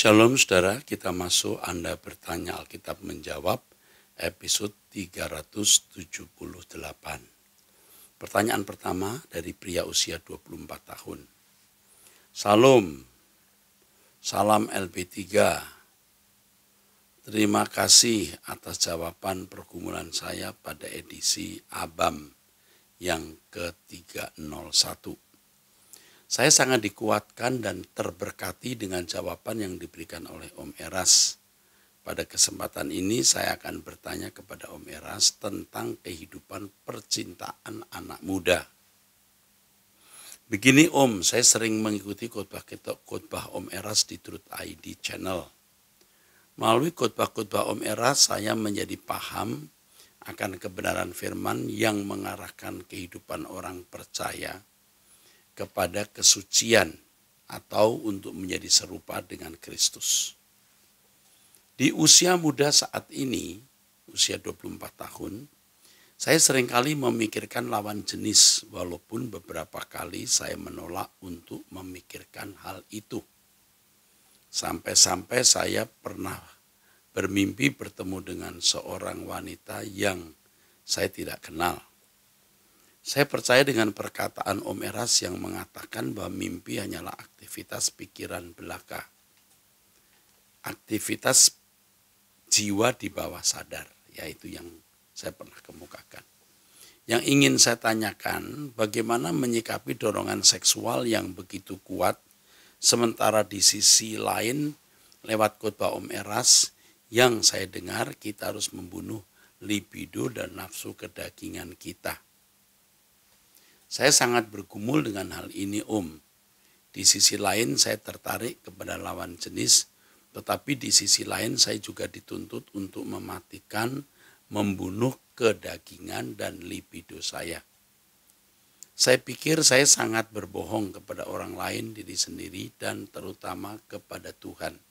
Shalom saudara, kita masuk Anda bertanya Alkitab menjawab episode 378. Pertanyaan pertama dari pria usia 24 tahun. Salam LB3. Terima kasih atas jawaban pergumulan saya pada edisi ABAM yang ke-301. Saya sangat dikuatkan dan terberkati dengan jawaban yang diberikan oleh Om Eras. Pada kesempatan ini saya akan bertanya kepada Om Eras tentang kehidupan percintaan anak muda. Begini Om, saya sering mengikuti khotbah Om Eras di Truth ID Channel. Melalui khotbah Om Eras saya menjadi paham akan kebenaran firman yang mengarahkan kehidupan orang percaya kepada kesucian atau untuk menjadi serupa dengan Kristus. Di usia muda saat ini, usia 24 tahun, saya seringkali memikirkan lawan jenis walaupun beberapa kali saya menolak untuk memikirkan hal itu. Sampai-sampai saya pernah bermimpi bertemu dengan seorang wanita yang saya tidak kenal. Saya percaya dengan perkataan Om Eras yang mengatakan bahwa mimpi hanyalah aktivitas pikiran belaka. Aktivitas jiwa di bawah sadar, yaitu yang saya pernah kemukakan. Yang ingin saya tanyakan, bagaimana menyikapi dorongan seksual yang begitu kuat, sementara di sisi lain lewat khotbah Om Eras yang saya dengar kita harus membunuh libido dan nafsu kedagingan kita. Saya sangat bergumul dengan hal ini Om. Di sisi lain saya tertarik kepada lawan jenis, tetapi di sisi lain saya juga dituntut untuk mematikan, membunuh kedagingan dan libido saya. Saya pikir saya sangat berbohong kepada orang lain, diri sendiri, dan terutama kepada Tuhan.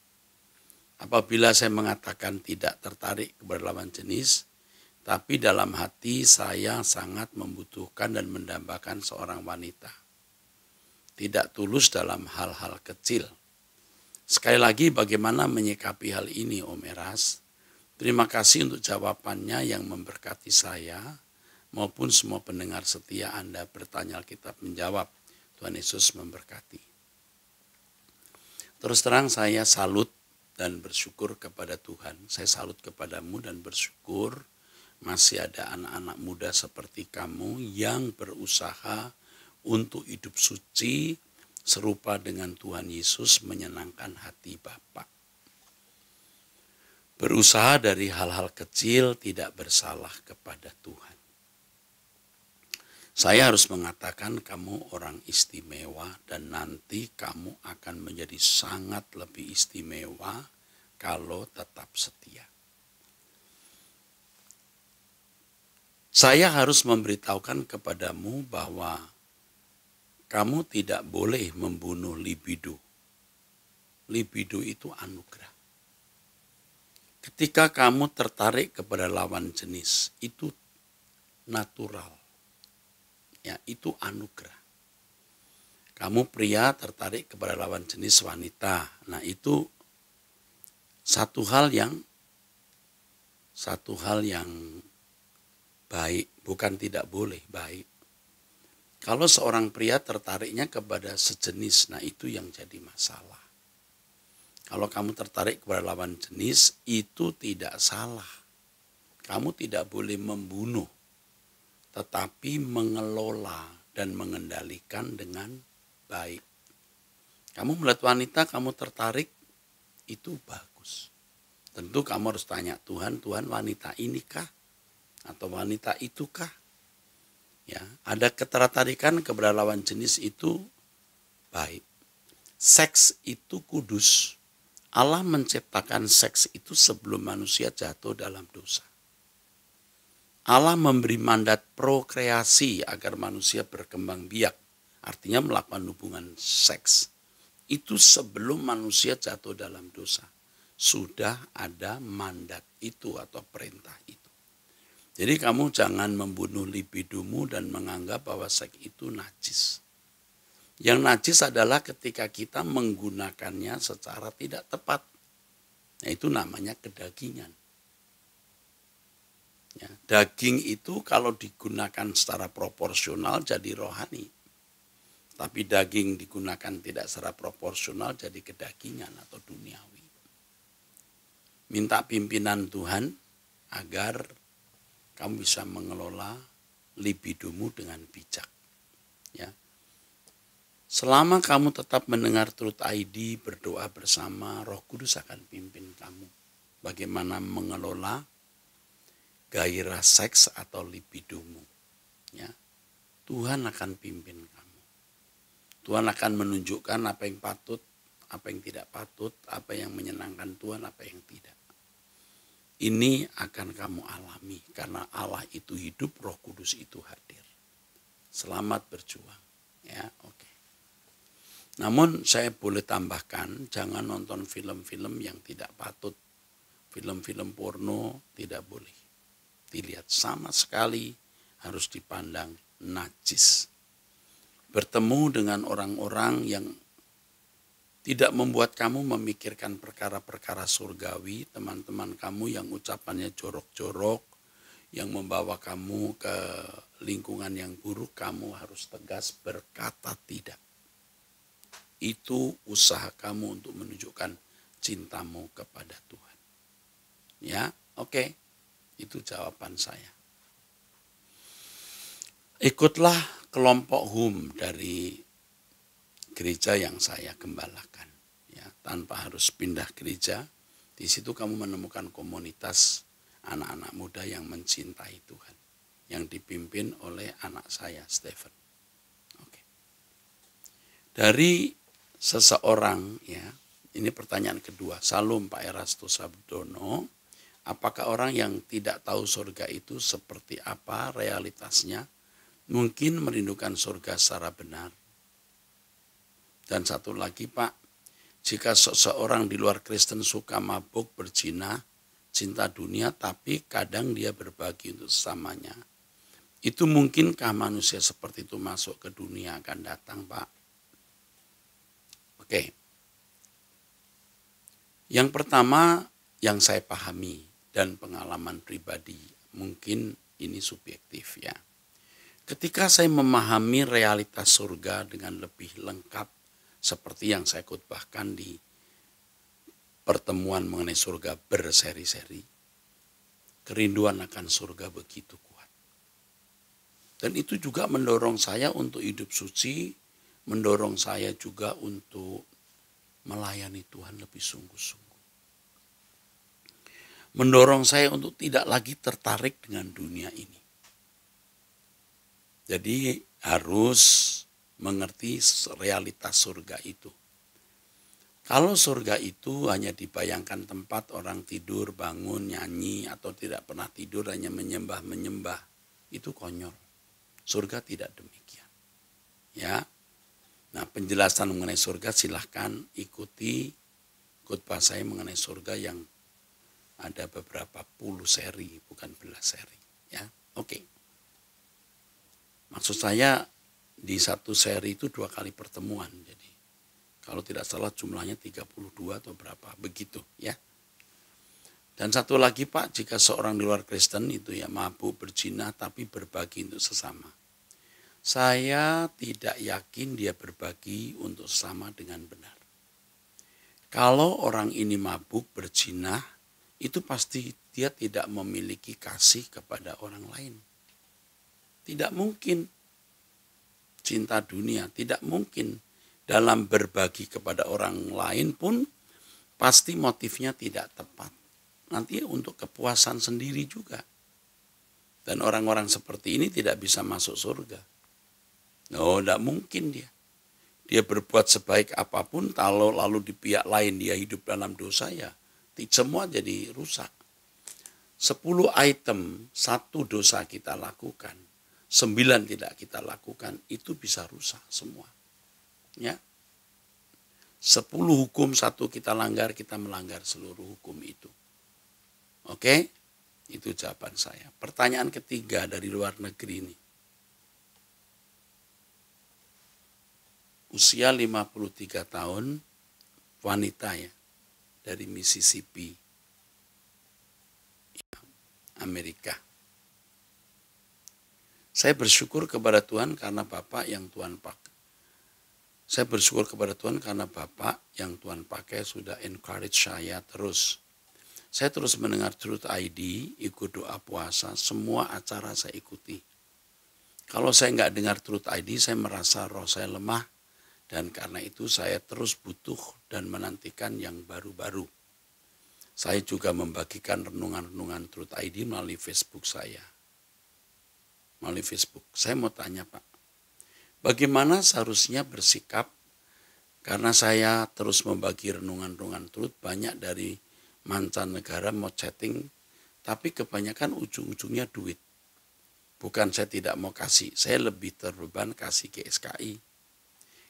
Apabila saya mengatakan tidak tertarik kepada lawan jenis, tapi dalam hati saya sangat membutuhkan dan mendambakan seorang wanita. Tidak tulus dalam hal-hal kecil. Sekali lagi bagaimana menyikapi hal ini Om Eras? Terima kasih untuk jawabannya yang memberkati saya maupun semua pendengar setia Anda bertanya Alkitab menjawab. Tuhan Yesus memberkati. Terus terang saya salut dan bersyukur kepada Tuhan. Saya salut kepadamu dan bersyukur masih ada anak-anak muda seperti kamu yang berusaha untuk hidup suci serupa dengan Tuhan Yesus menyenangkan hati Bapa. Berusaha dari hal-hal kecil tidak bersalah kepada Tuhan. Saya harus mengatakan kamu orang istimewa dan nanti kamu akan menjadi sangat lebih istimewa kalau tetap setia. Saya harus memberitahukan kepadamu bahwa kamu tidak boleh membunuh libido. Libido itu anugerah. Ketika kamu tertarik kepada lawan jenis, itu natural. Ya, itu anugerah. Kamu pria tertarik kepada lawan jenis wanita. Nah, itu satu hal yang baik, bukan tidak boleh, baik. Kalau seorang pria tertariknya kepada sejenis, nah itu yang jadi masalah. Kalau kamu tertarik kepada lawan jenis, itu tidak salah. Kamu tidak boleh membunuh, tetapi mengelola dan mengendalikan dengan baik. Kamu melihat wanita, kamu tertarik, itu bagus. Tentu kamu harus tanya Tuhan wanita inikah? Atau wanita itukah? Ya, ada ketertarikan kepada lawan jenis itu baik. Seks itu kudus. Allah menciptakan seks itu sebelum manusia jatuh dalam dosa. Allah memberi mandat prokreasi agar manusia berkembang biak. Artinya melakukan hubungan seks. Itu sebelum manusia jatuh dalam dosa. Sudah ada mandat itu atau perintah itu. Jadi kamu jangan membunuh libidomu dan menganggap bahwa seks itu najis. Yang najis adalah ketika kita menggunakannya secara tidak tepat. Nah, itu namanya kedagingan. Ya, daging itu kalau digunakan secara proporsional jadi rohani. Tapi daging digunakan tidak secara proporsional jadi kedagingan atau duniawi. Minta pimpinan Tuhan agar kamu bisa mengelola libidomu dengan bijak. Ya. Selama kamu tetap mendengar Truth ID, berdoa bersama, Roh Kudus akan pimpin kamu. Bagaimana mengelola gairah seks atau libidomu. Ya. Tuhan akan pimpin kamu. Tuhan akan menunjukkan apa yang patut, apa yang tidak patut, apa yang menyenangkan Tuhan, apa yang tidak. Ini akan kamu alami karena Allah itu hidup, Roh Kudus itu hadir. Selamat berjuang. Ya, oke. Namun saya boleh tambahkan, jangan nonton film-film yang tidak patut. Film-film porno tidak boleh dilihat, sama sekali harus dipandang najis. Bertemu dengan orang-orang yang tidak membuat kamu memikirkan perkara-perkara surgawi, teman-teman kamu yang ucapannya jorok-jorok, yang membawa kamu ke lingkungan yang buruk, kamu harus tegas berkata tidak. Itu usaha kamu untuk menunjukkan cintamu kepada Tuhan. Ya, oke. Itu jawaban saya. Ikutlah kelompok HUM dari gereja yang saya gembalakan. Ya, tanpa harus pindah gereja, di situ kamu menemukan komunitas anak-anak muda yang mencintai Tuhan. Yang dipimpin oleh anak saya, Stephen. Oke. Dari seseorang, ya, ini pertanyaan kedua. Salam Pak Erasto Sabdono. Apakah orang yang tidak tahu surga itu seperti apa realitasnya? Mungkin merindukan surga secara benar. Dan satu lagi Pak, jika seseorang di luar Kristen suka mabuk, berzina, cinta dunia, tapi kadang dia berbagi untuk sesamanya. Itu mungkinkah manusia seperti itu masuk ke dunia akan datang Pak? Oke. Yang pertama yang saya pahami, dan pengalaman pribadi, mungkin ini subjektif ya. Ketika saya memahami realitas surga dengan lebih lengkap, seperti yang saya khotbahkan di pertemuan mengenai surga berseri-seri, kerinduan akan surga begitu kuat. Dan itu juga mendorong saya untuk hidup suci, mendorong saya juga untuk melayani Tuhan lebih sungguh-sungguh. Mendorong saya untuk tidak lagi tertarik dengan dunia ini. Jadi harus mengerti realitas surga itu. Kalau surga itu hanya dibayangkan tempat orang tidur, bangun, nyanyi, atau tidak pernah tidur hanya menyembah-menyembah, itu konyol. Surga tidak demikian. Ya. Nah, penjelasan mengenai surga silahkan ikuti khotbah saya mengenai surga yang ada beberapa puluh seri, bukan belas seri. Ya, oke. Maksud saya di satu seri itu 2 kali pertemuan. Jadi kalau tidak salah jumlahnya 32 atau berapa, begitu ya. Dan satu lagi Pak, jika seorang di luar Kristen itu ya mabuk, berzina, tapi berbagi untuk sesama. Saya tidak yakin dia berbagi untuk sesama dengan benar. Kalau orang ini mabuk, berzina, itu pasti dia tidak memiliki kasih kepada orang lain. Tidak mungkin cinta dunia, tidak mungkin dalam berbagi kepada orang lain pun pasti motifnya tidak tepat. Nanti untuk kepuasan sendiri juga. Dan orang-orang seperti ini tidak bisa masuk surga. Oh, tidak mungkin dia. Dia berbuat sebaik apapun, kalau lalu di pihak lain dia hidup dalam dosa ya, semua jadi rusak. 10 item, 1 dosa kita lakukan, 9 tidak kita lakukan, itu bisa rusak semua. Ya. 10 hukum, 1 kita langgar, kita melanggar seluruh hukum itu. Oke? Itu jawaban saya. Pertanyaan ketiga dari luar negeri ini. usia 53 tahun, wanita ya, dari Mississippi, Amerika. Saya bersyukur kepada Tuhan karena Bapak yang Tuhan pakai. Saya bersyukur kepada Tuhan karena Bapak yang Tuhan pakai sudah encourage saya terus. Saya terus mendengar Truth ID, ikut doa puasa, semua acara saya ikuti. Kalau saya nggak dengar Truth ID, saya merasa roh saya lemah. Dan karena itu saya terus butuh dan menantikan yang baru-baru. Saya juga membagikan renungan-renungan Truth ID melalui Facebook saya. Melalui Facebook. Saya mau tanya Pak, bagaimana seharusnya bersikap? Karena saya terus membagi renungan-renungan Truth, banyak dari mancanegara mau chatting, tapi kebanyakan ujung-ujungnya duit. Bukan saya tidak mau kasih, saya lebih terbeban kasih GSKI.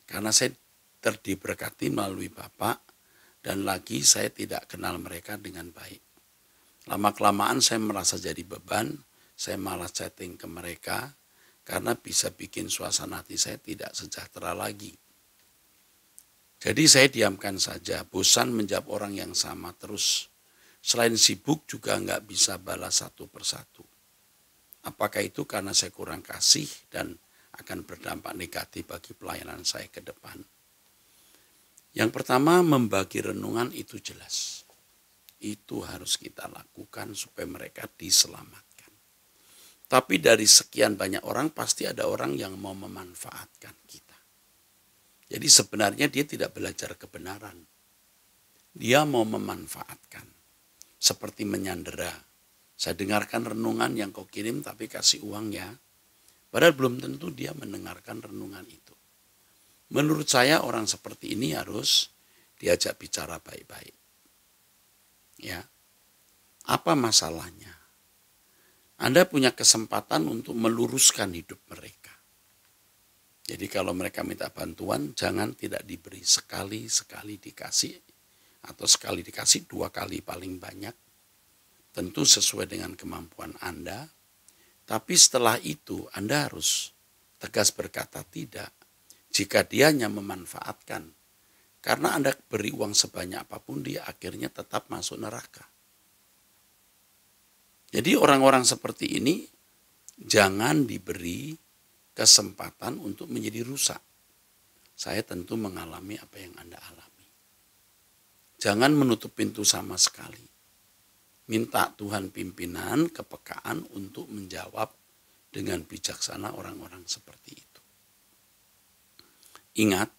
Karena saya diberkati melalui Bapak, dan lagi saya tidak kenal mereka dengan baik. Lama-kelamaan saya merasa jadi beban, saya malah chatting ke mereka, karena bisa bikin suasana hati saya tidak sejahtera lagi. Jadi saya diamkan saja, bosan menjawab orang yang sama terus. Selain sibuk juga nggak bisa balas satu persatu. Apakah itu karena saya kurang kasih dan akan berdampak negatif bagi pelayanan saya ke depan? Yang pertama, membagi renungan itu jelas. Itu harus kita lakukan supaya mereka diselamatkan. Tapi dari sekian banyak orang, pasti ada orang yang mau memanfaatkan kita. Jadi sebenarnya dia tidak belajar kebenaran. Dia mau memanfaatkan. Seperti menyandera. Saya dengarkan renungan yang kau kirim tapi kasih uang ya. Padahal belum tentu dia mendengarkan renungan itu. Menurut saya orang seperti ini harus diajak bicara baik-baik. Ya. Apa masalahnya? Anda punya kesempatan untuk meluruskan hidup mereka. Jadi kalau mereka minta bantuan, jangan tidak diberi, sekali-sekali dikasih. Atau sekali dikasih, 2 kali paling banyak. Tentu sesuai dengan kemampuan Anda. Tapi setelah itu Anda harus tegas berkata tidak jika dia hanya memanfaatkan. Karena Anda beri uang sebanyak apapun dia akhirnya tetap masuk neraka. Jadi orang-orang seperti ini jangan diberi kesempatan untuk menjadi rusak. Saya tentu mengalami apa yang Anda alami. Jangan menutup pintu sama sekali. Minta Tuhan pimpinan, kepekaan untuk menjawab dengan bijaksana orang-orang seperti itu. Ingat,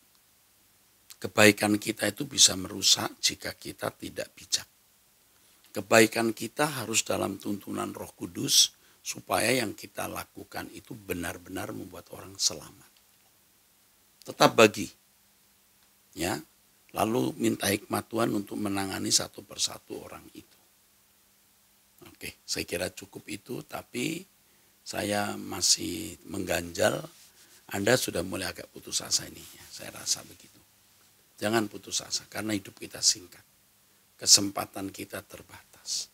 kebaikan kita itu bisa merusak jika kita tidak bijak. Kebaikan kita harus dalam tuntunan Roh Kudus supaya yang kita lakukan itu benar-benar membuat orang selamat. Tetap bagi. Ya, lalu minta hikmat Tuhan untuk menangani satu persatu orang itu. Oke, saya kira cukup itu, tapi saya masih mengganjal. Anda sudah mulai agak putus asa ini, ya, saya rasa begitu. Jangan putus asa, karena hidup kita singkat. Kesempatan kita terbatas.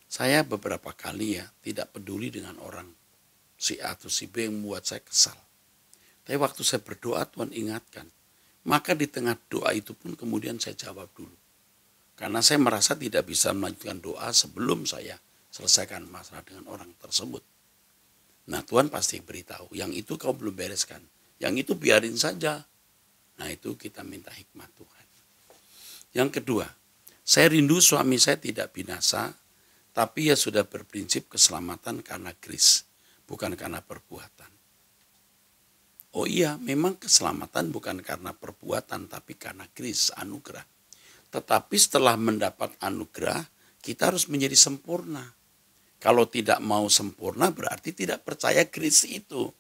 Saya beberapa kali ya, tidak peduli dengan orang si A atau si B yang membuat saya kesal. Tapi waktu saya berdoa, Tuhan ingatkan. Maka di tengah doa itu pun kemudian saya jawab dulu. Karena saya merasa tidak bisa melanjutkan doa sebelum saya selesaikan masalah dengan orang tersebut. Nah Tuhan pasti beritahu, yang itu kau belum bereskan. Yang itu biarin saja. Nah itu kita minta hikmat Tuhan. Yang kedua, saya rindu suami saya tidak binasa, tapi ia sudah berprinsip keselamatan karena grace, bukan karena perbuatan. Oh iya, memang keselamatan bukan karena perbuatan, tapi karena grace, anugerah. Tetapi setelah mendapat anugerah, kita harus menjadi sempurna. Kalau tidak mau sempurna berarti tidak percaya grace itu.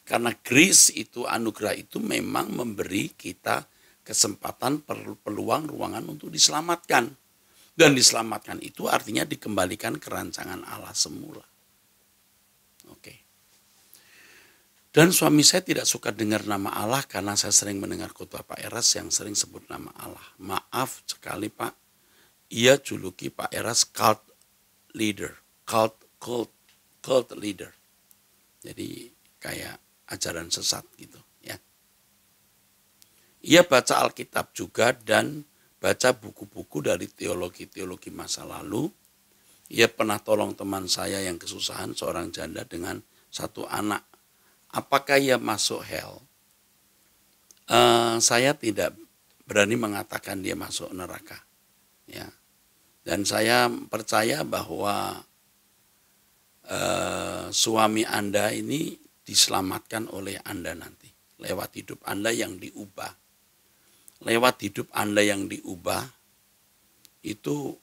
Karena grace itu, anugerah itu memang memberi kita kesempatan, peluang, ruangan untuk diselamatkan. Dan diselamatkan itu artinya dikembalikan ke rancangan Allah semula. Oke. Dan suami saya tidak suka dengar nama Allah karena saya sering mendengar khotbah Pak Eras yang sering sebut nama Allah. Maaf sekali Pak, ia juluki Pak Eras cult leader, cult leader. Jadi kayak ajaran sesat gitu ya. Ia baca Alkitab juga dan baca buku-buku dari teologi-teologi masa lalu. Ia pernah tolong teman saya yang kesusahan, seorang janda dengan satu anak. Apakah ia masuk hell? Saya tidak berani mengatakan dia masuk neraka. Ya. Dan saya percaya bahwa suami Anda ini diselamatkan oleh Anda nanti. Lewat hidup Anda yang diubah. Lewat hidup Anda yang diubah, itu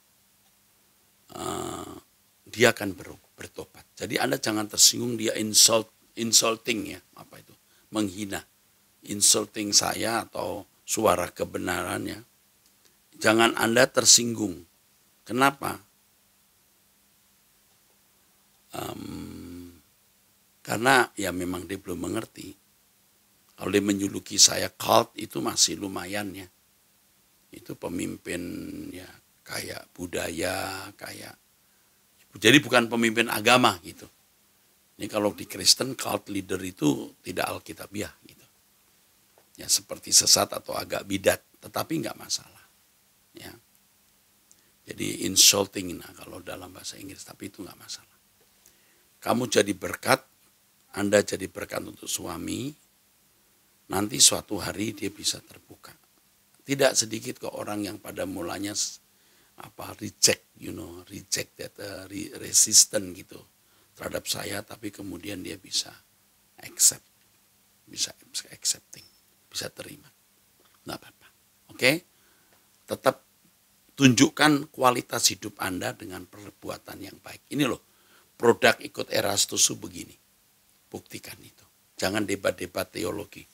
dia akan bertobat. Jadi Anda jangan tersinggung dia insulting ya, apa itu? Menghina. Insulting saya atau suara kebenarannya. Jangan Anda tersinggung. Kenapa? Karena ya memang dia belum mengerti. Kalau dia menjuluki saya cult itu masih lumayan ya. Itu pemimpin ya kayak budaya, kayak. Jadi bukan pemimpin agama gitu. Ini kalau di Kristen cult leader itu tidak alkitabiah gitu. Ya seperti sesat atau agak bidat, tetapi nggak masalah. Ya. Jadi insulting nah kalau dalam bahasa Inggris, tapi itu nggak masalah. Kamu jadi berkat, Anda jadi berkat untuk suami, nanti suatu hari dia bisa terbuka. Tidak sedikit kok orang yang pada mulanya reject that resistant gitu terhadap saya, tapi kemudian dia bisa accepting, bisa terima. Nggak apa-apa. Oke? Tetap tunjukkan kualitas hidup Anda dengan perbuatan yang baik. Ini loh, produk ikut Erastus begini. Buktikan itu. Jangan debat-debat teologi.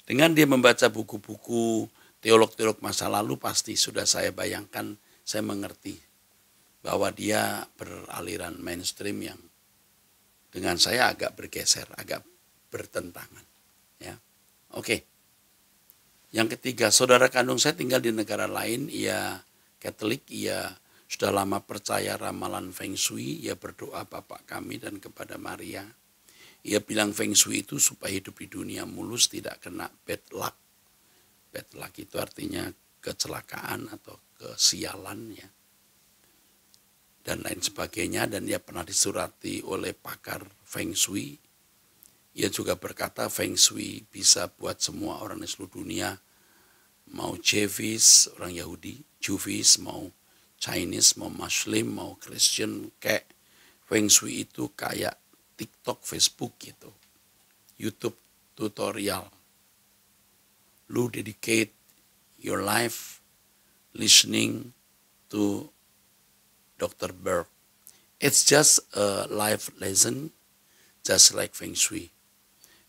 Dengan dia membaca buku-buku teolog-teolog masa lalu, pasti sudah saya bayangkan, saya mengerti bahwa dia beraliran mainstream yang dengan saya agak bergeser, agak bertentangan. Ya, oke. Yang ketiga, saudara kandung saya tinggal di negara lain, ia Katolik, ia sudah lama percaya ramalan Feng Shui, ia berdoa Bapak kami dan kepada Maria. Ia bilang Feng Shui itu supaya hidup di dunia mulus, tidak kena bad luck. Bad luck itu artinya kecelakaan atau kesialan ya. Dan lain sebagainya, dan ia pernah disurati oleh pakar Feng Shui. Ia juga berkata Feng Shui bisa buat semua orang di seluruh dunia, mau Jewish, orang Yahudi, Jewish, mau Chinese, mau Muslim, mau Christian, kayak Feng Shui itu kayak TikTok, Facebook gitu, YouTube tutorial. Lu dedicate your life listening to Dr. Berg. It's just a life lesson, just like Feng Shui.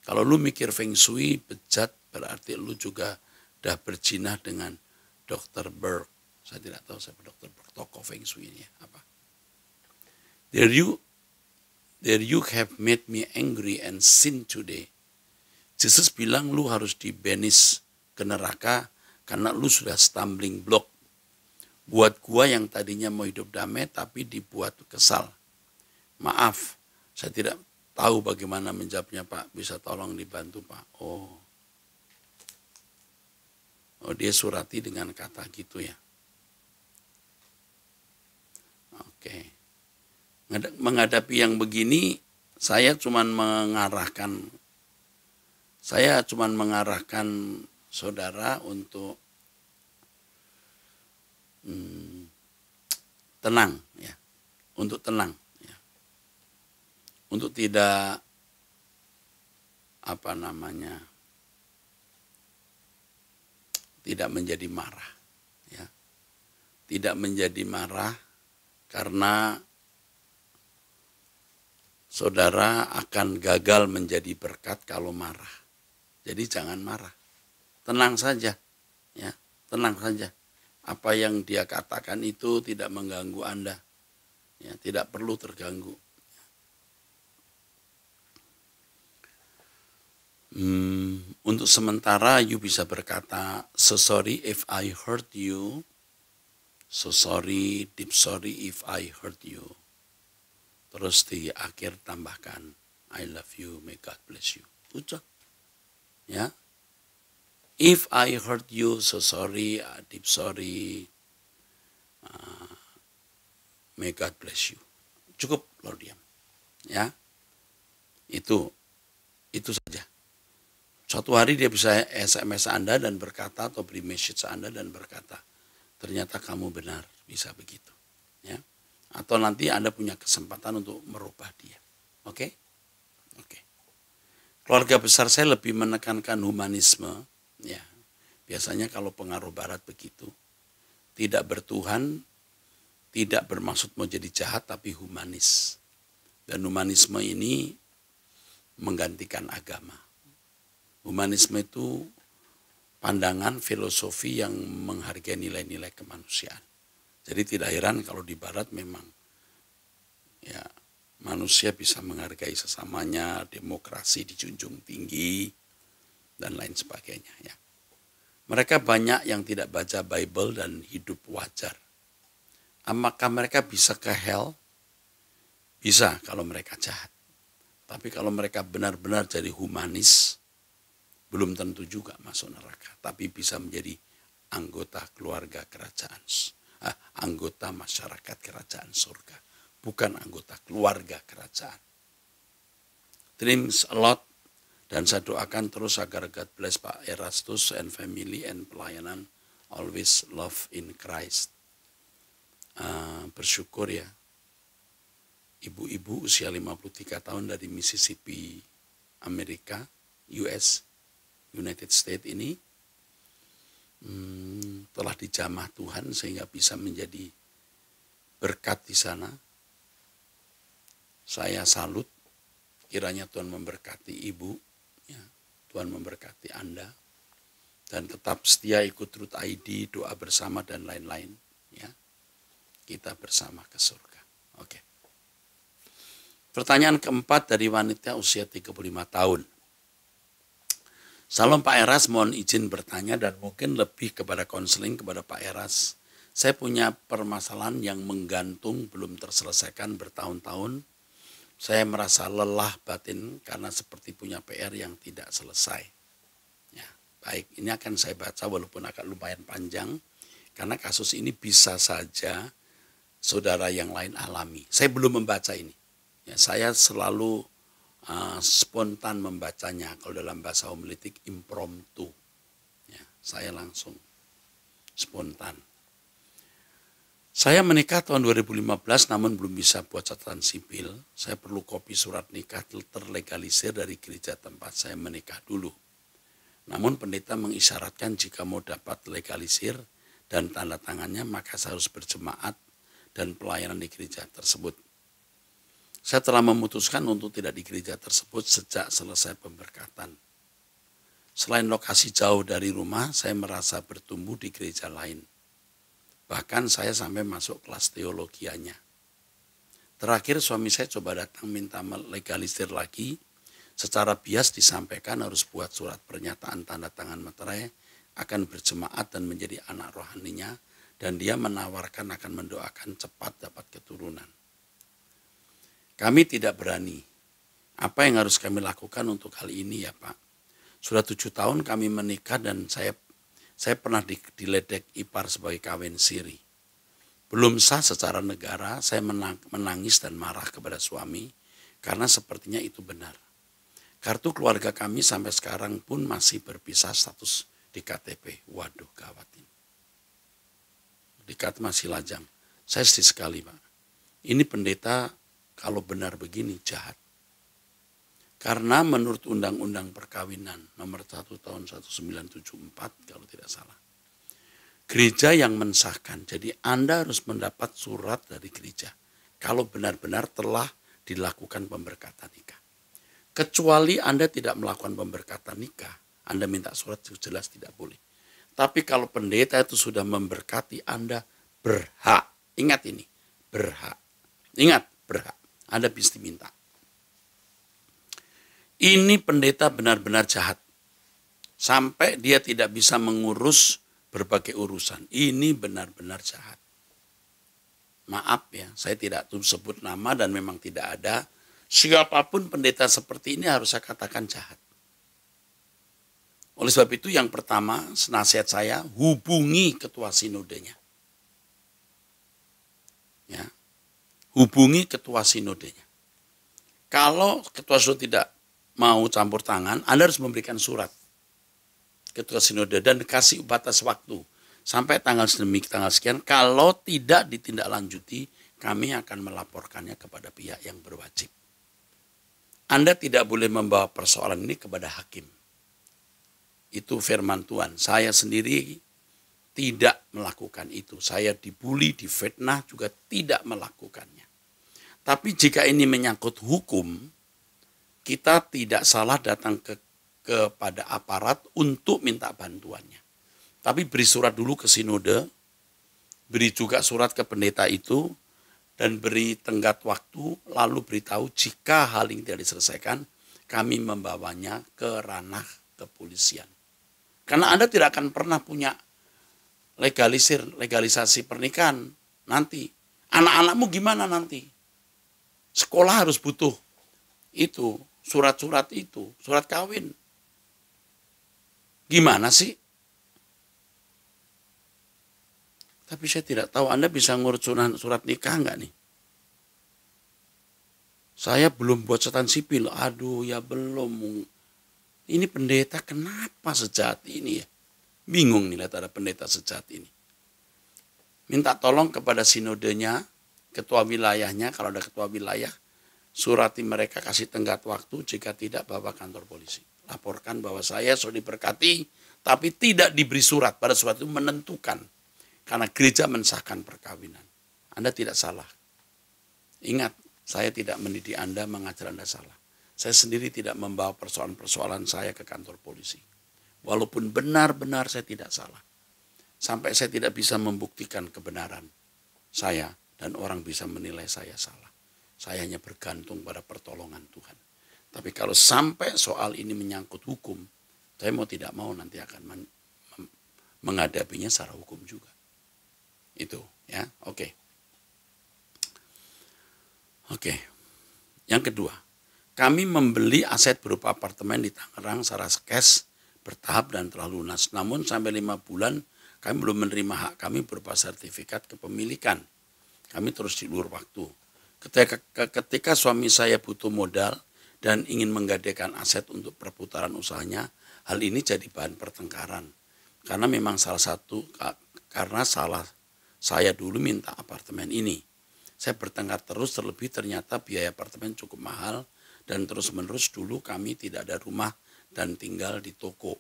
Kalau lu mikir Feng Shui bejat, berarti lu juga udah berjinah dengan Dr. Berg. Saya tidak tahu siapa Dr. Berg, tokoh Feng Shui ini apa. There you have made me angry and sin today. Jesus bilang lu harus dibanis ke neraka karena lu sudah stumbling block. Buat gua yang tadinya mau hidup damai tapi dibuat kesal. Maaf, saya tidak tahu bagaimana menjawabnya Pak. Bisa tolong dibantu Pak. Oh dia surati dengan kata gitu ya. Oke. Menghadapi yang begini, saya cuman mengarahkan saudara untuk tenang ya, untuk tenang ya, untuk tidak tidak menjadi marah ya, tidak menjadi marah karena saudara akan gagal menjadi berkat kalau marah. Jadi jangan marah, tenang saja ya, tenang saja. Apa yang dia katakan itu tidak mengganggu Anda. Ya, tidak perlu terganggu. Untuk sementara you bisa berkata, so sorry if I hurt you. So sorry, deep sorry if I hurt you. Terus di akhir tambahkan, I love you, may God bless you. Ucap. Ya. If I hurt you, so sorry, deep sorry. May God bless you. Cukup lo diam. Ya, itu saja. Suatu hari dia bisa SMS Anda dan berkata, atau beri message Anda dan berkata, ternyata kamu benar, bisa begitu. Ya. Atau nanti Anda punya kesempatan untuk merubah dia. Oke? Oke. Keluarga besar saya lebih menekankan humanisme. Ya. Biasanya kalau pengaruh barat begitu. Tidak bertuhan, tidak bermaksud mau jadi jahat, tapi humanis. Dan humanisme ini menggantikan agama. Humanisme itu pandangan filosofi yang menghargai nilai-nilai kemanusiaan. Jadi tidak heran kalau di barat memang ya manusia bisa menghargai sesamanya, demokrasi dijunjung tinggi dan lain sebagainya ya. Mereka banyak yang tidak baca Bible dan hidup wajar. Apakah mereka bisa ke hell? Bisa kalau mereka jahat. Tapi kalau mereka benar-benar jadi humanis, belum tentu juga masuk neraka. Tapi bisa menjadi anggota keluarga kerajaan, anggota masyarakat kerajaan surga. Bukan anggota keluarga kerajaan. Dreams a lot. Dan saya doakan terus agar God bless Pak Erastus and family and pelayanan. Always love in Christ. Bersyukur ya. Ibu-ibu usia 53 tahun dari Mississippi, Amerika, United States ini telah dijamah Tuhan sehingga bisa menjadi berkat di sana. Saya salut, kiranya Tuhan memberkati ibu, ya, Tuhan memberkati Anda, dan tetap setia ikut Truth ID, doa bersama dan lain-lain. Ya, kita bersama ke surga. Oke. Pertanyaan keempat dari wanita usia 35 tahun. Salam Pak Eras, mohon izin bertanya dan mungkin lebih kepada konseling kepada Pak Eras. Saya punya permasalahan yang menggantung belum terselesaikan bertahun-tahun. Saya merasa lelah batin karena seperti punya PR yang tidak selesai. Ya, baik, ini akan saya baca walaupun agak lumayan panjang. Karena kasus ini bisa saja saudara yang lain alami. Saya belum membaca ini. Ya, saya selalu spontan membacanya. Kalau dalam bahasa homiletik impromptu. Ya, saya langsung spontan. Saya menikah tahun 2015 namun belum bisa buat catatan sipil. Saya perlu kopi surat nikah terlegalisir dari gereja tempat saya menikah dulu. Namun pendeta mengisyaratkan jika mau dapat legalisir dan tanda tangannya maka saya harus berjemaat dan pelayanan di gereja tersebut. Saya telah memutuskan untuk tidak di gereja tersebut sejak selesai pemberkatan. Selain lokasi jauh dari rumah, saya merasa bertumbuh di gereja lain. Bahkan saya sampai masuk kelas teologianya. Terakhir suami saya coba datang minta legalisir lagi. Secara bias disampaikan harus buat surat pernyataan tanda tangan materai, akan berjemaat dan menjadi anak rohaninya. Dan dia menawarkan akan mendoakan cepat dapat keturunan. Kami tidak berani. Apa yang harus kami lakukan untuk hal ini ya Pak? Sudah 7 tahun kami menikah dan saya pernah diledek ipar sebagai kawin siri. Belum sah secara negara, saya menangis dan marah kepada suami karena sepertinya itu benar. Kartu keluarga kami sampai sekarang pun masih berpisah status di KTP. Waduh, gawat ini. Di KTP masih lajang. Saya sedih sekali Pak. Ini pendeta kalau benar begini jahat. Karena menurut Undang-Undang Perkawinan nomor 1 tahun 1974 kalau tidak salah. Gereja yang mensahkan. Jadi Anda harus mendapat surat dari gereja. Kalau benar-benar telah dilakukan pemberkatan nikah. Kecuali Anda tidak melakukan pemberkatan nikah. Anda minta surat jelas tidak boleh. Tapi kalau pendeta itu sudah memberkati Anda berhak. Ingat ini. Berhak. Ingat berhak. Anda bisa diminta. Ini pendeta benar-benar jahat. Sampai dia tidak bisa mengurus berbagai urusan. Ini benar-benar jahat. Maaf ya, saya tidak sebut nama dan memang tidak ada. Siapapun pendeta seperti ini harus saya katakan jahat. Oleh sebab itu yang pertama nasihat saya, hubungi ketua sinodenya. Ya, hubungi ketua sinodenya. Kalau ketua sinode tidak mau campur tangan, Anda harus memberikan surat ketua sinode dan kasih batas waktu sampai tanggal sekian. Kalau tidak ditindaklanjuti, kami akan melaporkannya kepada pihak yang berwajib. Anda tidak boleh membawa persoalan ini kepada hakim. Itu firman Tuhan. Saya sendiri tidak melakukan itu. Saya dibully, difitnah juga tidak melakukannya. Tapi jika ini menyangkut hukum, kita tidak salah datang kepada aparat untuk minta bantuannya. Tapi beri surat dulu ke sinode, beri juga surat ke pendeta itu, dan beri tenggat waktu, lalu beritahu jika hal ini tidak diselesaikan, kami membawanya ke ranah kepolisian. Karena Anda tidak akan pernah punya legalisasi pernikahan nanti. Anak-anakmu gimana nanti? Sekolah harus butuh itu, surat-surat itu, surat kawin. Gimana sih? Tapi saya tidak tahu Anda bisa ngurus surat nikah enggak nih? Saya belum buat catatan sipil. Aduh ya belum. Ini pendeta kenapa sejati ini ya? Bingung nih lihat ada pendeta sejati ini. Minta tolong kepada sinodenya, ketua wilayahnya, kalau ada ketua wilayah, surati mereka, kasih tenggat waktu, jika tidak bawa kantor polisi. Laporkan bahwa saya sudah diberkati, tapi tidak diberi surat. Pada surat itu menentukan. Karena gereja mensahkan perkawinan. Anda tidak salah. Ingat, saya tidak mendidik Anda, mengajar Anda salah. Saya sendiri tidak membawa persoalan-persoalan saya ke kantor polisi. Walaupun benar-benar saya tidak salah. Sampai saya tidak bisa membuktikan kebenaran saya dan orang bisa menilai saya salah. Saya hanya bergantung pada pertolongan Tuhan. Tapi kalau sampai soal ini menyangkut hukum, saya mau tidak mau nanti akan menghadapinya secara hukum juga. Itu ya, oke. Yang kedua, kami membeli aset berupa apartemen di Tangerang secara cash bertahap dan telah lunas. Namun sampai 5 bulan kami belum menerima hak kami berupa sertifikat kepemilikan. Kami terus diulur waktu. Ketika suami saya butuh modal dan ingin menggadaikan aset untuk perputaran usahanya, hal ini jadi bahan pertengkaran. Karena memang karena saya dulu minta apartemen ini. Saya bertengkar terus, terlebih ternyata biaya apartemen cukup mahal dan terus-menerus dulu kami tidak ada rumah dan tinggal di toko.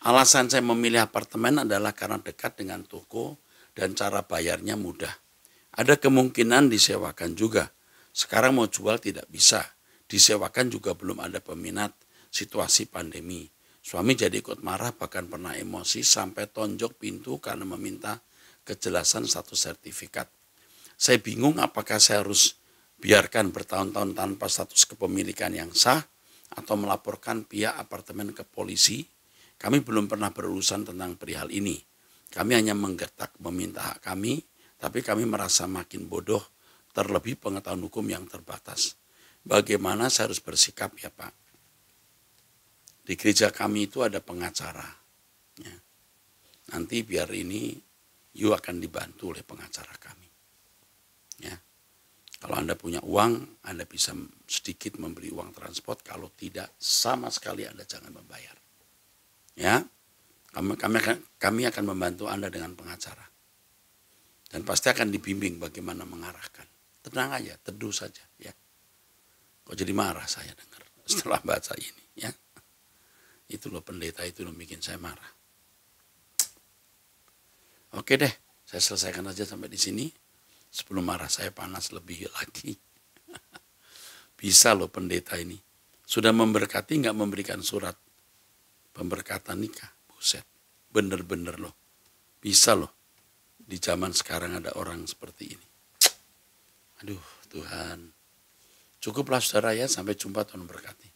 Alasan saya memilih apartemen adalah karena dekat dengan toko dan cara bayarnya mudah. Ada kemungkinan disewakan juga. Sekarang mau jual tidak bisa. Disewakan juga belum ada peminat. Situasi pandemi. Suami jadi ikut marah, bahkan pernah emosi sampai tonjok pintu karena meminta kejelasan satu sertifikat. Saya bingung apakah saya harus biarkan bertahun-tahun tanpa status kepemilikan yang sah atau melaporkan pihak apartemen ke polisi. Kami belum pernah berurusan tentang perihal ini. Kami hanya menggertak meminta hak kami, tapi kami merasa makin bodoh, terlebih pengetahuan hukum yang terbatas. Bagaimana saya harus bersikap ya Pak? Di gereja kami itu ada pengacara. Ya. Nanti biar ini, you akan dibantu oleh pengacara kami. Ya. Kalau Anda punya uang, Anda bisa sedikit memberi uang transport. Kalau tidak, sama sekali Anda jangan membayar. Ya, kami akan membantu Anda dengan pengacara. Dan pasti akan dibimbing bagaimana mengarahkan. Tenang aja, teduh saja. Ya. Kok jadi marah saya dengar setelah baca ini. Ya. Itu loh pendeta itu loh bikin saya marah. Oke deh, saya selesaikan aja sampai di sini. Sebelum marah saya panas lebih lagi. Bisa loh pendeta ini. Sudah memberkati nggak memberikan surat pemberkatan nikah. Buset, bener-bener loh. Bisa loh. Di zaman sekarang ada orang seperti ini. Aduh Tuhan. Cukuplah saudara ya, sampai jumpa, Tuhan memberkati.